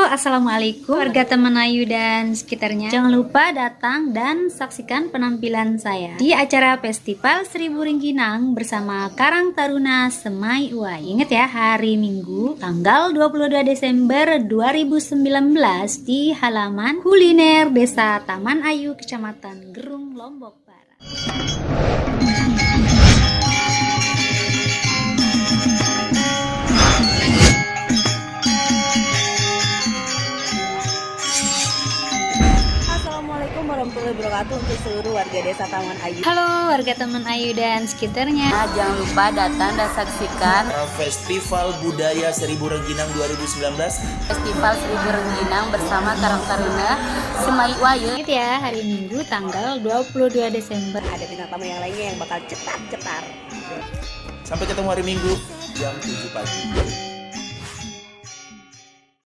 assalamualaikum warga Taman Ayu dan sekitarnya. Jangan lupa datang dan saksikan penampilan saya di acara Festival Seribu Rengginang bersama Karang Taruna Semai Uai. Ingat ya, hari Minggu tanggal 22 Desember 2019 di halaman kuliner Desa Taman Ayu, Kecamatan Gerung, Lombok Barat. Assalamualaikum warahmatullahi wabarakatuh untuk seluruh warga Desa Taman Ayu. Halo warga Taman Ayu dan sekitarnya. Jangan lupa datang dan saksikan Festival Budaya Seribu Rengginang 2019. Festival Seribu Rengginang bersama Karang Taruna Semai Uai. Ingat ya, hari Minggu tanggal 22 Desember. Ada bintang tamu yang lainnya yang bakal cetar-cetar. Sampai ketemu hari Minggu jam 7 pagi.